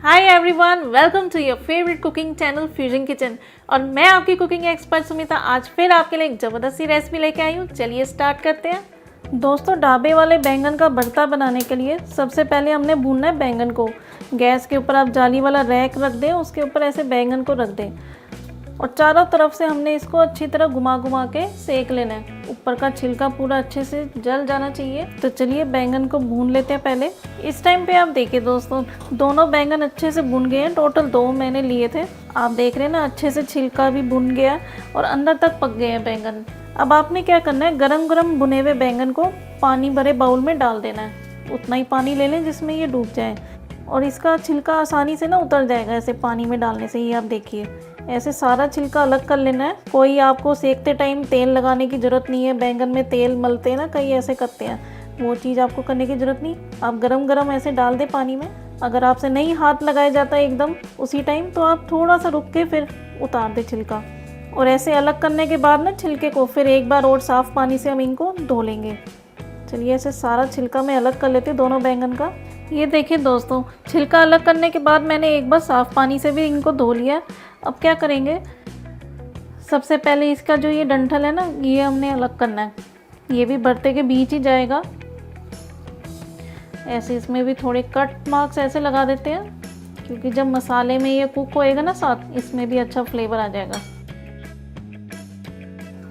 Hi everyone, welcome to your favourite cooking channel fusion kitchen. और मैं आपकी cooking expert Sumita आज फिर आपके लिए एक ज़बरदस्त सी रेसिपी लेके आई हूँ। चलिए स्टार्ट करते हैं। दोस्तों, ढाबे वाले बैंगन का भरता बनाने के लिए सबसे पहले हमने भूनना है बैंगन को। गैस के ऊपर आप जाली वाला रैक रख दें, उसके ऊपर ऐसे बैंगन को रख दें और चारों तरफ से हमने इसको अच्छी तरह घुमा घुमा के सेक लेना है। ऊपर का छिलका पूरा अच्छे से जल जाना चाहिए। तो चलिए बैंगन को भून लेते हैं पहले। इस टाइम पे आप देखिए दोस्तों, दोनों बैंगन अच्छे से भुन गए हैं। टोटल 2 मैंने लिए थे। आप देख रहे हैं ना, अच्छे से छिलका भी भुन गया और अंदर तक पक गए हैं बैंगन। अब आपने क्या करना है, गरम गरम भुने हुए बैंगन को पानी भरे बाउल में डाल देना है। उतना ही पानी ले लें जिसमें ये डूब जाए और इसका छिलका आसानी से ना उतर जाएगा ऐसे पानी में डालने से ही। आप देखिए ऐसे सारा छिलका अलग कर लेना है। कोई आपको सेकते टाइम तेल लगाने की ज़रूरत नहीं है। बैंगन में तेल मलते हैं ना, कई ऐसे करते हैं, वो चीज़ आपको करने की ज़रूरत नहीं। आप गरम गरम ऐसे डाल दें पानी में। अगर आपसे नहीं हाथ लगाया जाता है एकदम उसी टाइम, तो आप थोड़ा सा रुक के फिर उतार दें छिलका। और ऐसे अलग करने के बाद ना छिलके को फिर एक बार और साफ़ पानी से हम इनको धो लेंगे। चलिए ऐसे सारा छिलका मैं अलग कर लेती हूँ दोनों बैंगन का। ये देखिए दोस्तों, छिलका अलग करने के बाद मैंने एक बार साफ़ पानी से भी इनको धो लिया। अब क्या करेंगे, सबसे पहले इसका जो ये डंठल है ना, ये हमने अलग करना है। ये भी भरते के बीच ही जाएगा। ऐसे इसमें भी थोड़े कट मार्क्स ऐसे लगा देते हैं, क्योंकि जब मसाले में ये कुक होएगा ना साथ, इसमें भी अच्छा फ्लेवर आ जाएगा।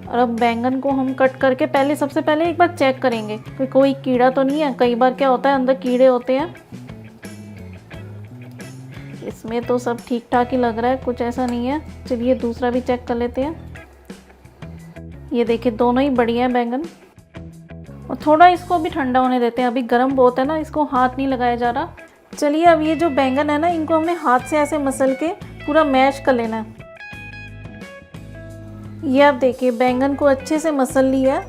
और अब बैंगन को हम कट करके पहले सबसे पहले एक बार चेक करेंगे कि कोई कीड़ा तो नहीं है। कई बार क्या होता है, अंदर कीड़े होते हैं। इसमें तो सब ठीक ठाक ही लग रहा है, कुछ ऐसा नहीं है। चलिए दूसरा भी चेक कर लेते हैं। ये देखिए दोनों ही बढ़िया है बैंगन। और थोड़ा इसको भी ठंडा होने देते हैं। अभी गर्म बहुत है ना, इसको हाथ नहीं लगाया जा रहा। चलिए अब ये जो बैंगन है ना, इनको हमने हाथ से ऐसे मसल के पूरा मैश कर लेना है। ये आप देखिए बैंगन को अच्छे से मसल लिया।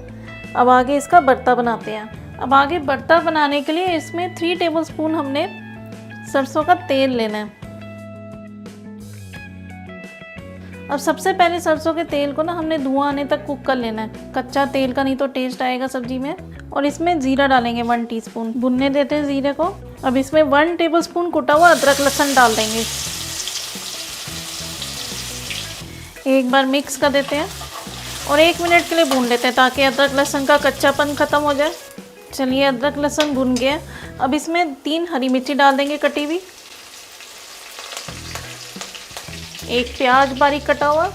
अब आगे इसका भरता बनाते हैं। अब आगे भरता बनाने के लिए इसमें 3 टेबलस्पून हमने सरसों का तेल लेना है। अब सबसे पहले सरसों के तेल को ना हमने धुआं आने तक कुक कर लेना है। कच्चा तेल का नहीं तो टेस्ट आएगा सब्जी में। और इसमें जीरा डालेंगे 1 टीस्पून। भुनने देते हैं जीरे को। अब इसमें 1 टेबलस्पून कुटा हुआ अदरक लहसुन डाल देंगे। एक बार मिक्स कर देते हैं और 1 मिनट के लिए भून लेते हैं, ताकि अदरक लहसुन का कच्चापन ख़त्म हो जाए। चलिए अदरक लहसुन भुन गया। अब इसमें 3 हरी मिर्ची डाल देंगे कटी हुई, 1 प्याज बारीक कटा हुआ।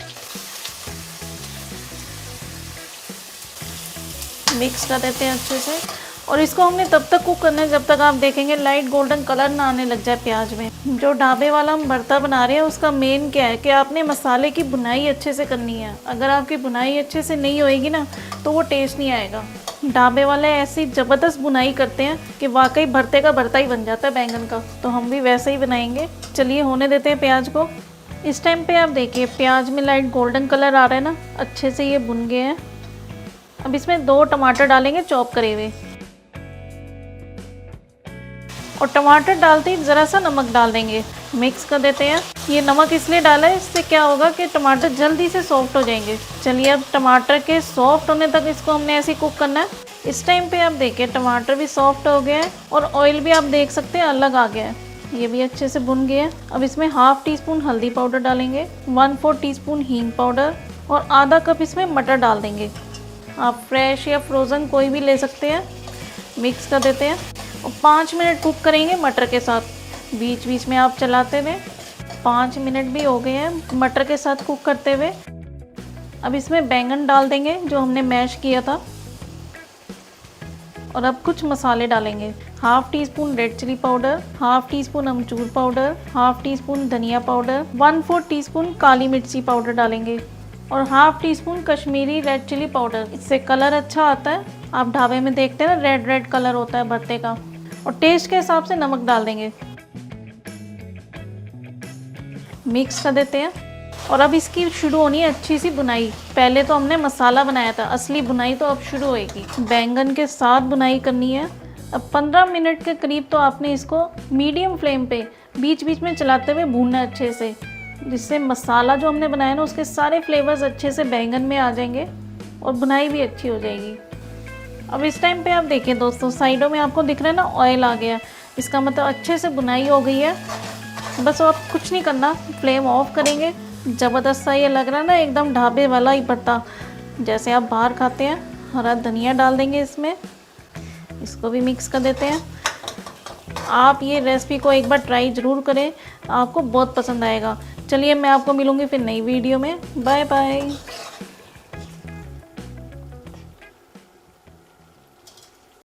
मिक्स कर देते हैं अच्छे से। और इसको हमने तब तक कुक करना है जब तक आप देखेंगे लाइट गोल्डन कलर ना आने लग जाए प्याज में। जो ढाबे वाला हम भरता बना रहे हैं, उसका मेन क्या है कि आपने मसाले की भुनाई अच्छे से करनी है। अगर आपकी भुनाई अच्छे से नहीं होएगी ना, तो वो टेस्ट नहीं आएगा। ढाबे वाले ऐसी ज़बरदस्त भुनाई करते हैं कि वाकई भरते का भरता ही बन जाता है बैंगन का। तो हम भी वैसे ही बनाएंगे। चलिए होने देते हैं प्याज को। इस टाइम पे आप देखिए प्याज में लाइट गोल्डन कलर आ रहा है ना, अच्छे से ये भुन गए हैं। अब इसमें 2 टमाटर डालेंगे चॉप करे हुए। और टमाटर डालते ही ज़रा सा नमक डाल देंगे। मिक्स कर देते हैं। ये नमक इसलिए डाला है, इससे क्या होगा कि टमाटर जल्दी से सॉफ्ट हो जाएंगे। चलिए अब टमाटर के सॉफ्ट होने तक इसको हमने ऐसे कुक करना है। इस टाइम पे आप देखिए टमाटर भी सॉफ्ट हो गया है और ऑयल भी आप देख सकते हैं अलग आ गया है। ये भी अच्छे से भुन गया है। अब इसमें 1/2 टीस्पून हल्दी पाउडर डालेंगे, 1/4 टीस्पून हींग पाउडर और आधा कप इसमें मटर डाल देंगे। आप फ्रेश या फ्रोज़न कोई भी ले सकते हैं। मिक्स कर देते हैं और 5 मिनट कुक करेंगे मटर के साथ। बीच बीच में आप चलाते हुए। 5 मिनट भी हो गए हैं मटर के साथ कुक करते हुए। अब इसमें बैंगन डाल देंगे जो हमने मैश किया था। और अब कुछ मसाले डालेंगे। 1/2 teaspoon red chilli powder, 1/2 teaspoon अमचूर पाउडर, 1/2 टीस्पून धनिया पाउडर, 1/4 टीस्पून काली मिर्ची पाउडर डालेंगे और 1/2 teaspoon Kashmiri red chilli powder. इससे कलर अच्छा आता है। आप ढाबे में देखते हैं ना, रेड रेड कलर होता है भरते का। और टेस्ट के हिसाब से नमक डाल देंगे। मिक्स कर देते हैं। और अब इसकी शुरू होनी है अच्छी सी बुनाई। पहले तो हमने मसाला बनाया था, असली बुनाई तो अब शुरू होएगी। बैंगन के साथ बुनाई करनी है। अब 15 मिनट के करीब तो आपने इसको मीडियम फ्लेम पे बीच बीच में चलाते हुए भूनना है अच्छे से, जिससे मसाला जो हमने बनाया ना, उसके सारे फ्लेवर्स अच्छे से बैंगन में आ जाएंगे और बुनाई भी अच्छी हो जाएगी। अब इस टाइम पे आप देखिए दोस्तों, साइडों में आपको दिख रहा है ना ऑयल आ गया। इसका मतलब अच्छे से बुनाई हो गई है। बस अब कुछ नहीं करना, फ्लेम ऑफ करेंगे। ज़बरदस्त सा ये लग रहा है ना, एकदम ढाबे वाला ही भरता जैसे आप बाहर खाते हैं। हरा धनिया डाल देंगे इसमें, इसको भी मिक्स कर देते हैं। आप ये रेसिपी को एक बार ट्राई ज़रूर करें, आपको बहुत पसंद आएगा। चलिए मैं आपको मिलूँगी फिर नई वीडियो में। Bye bye.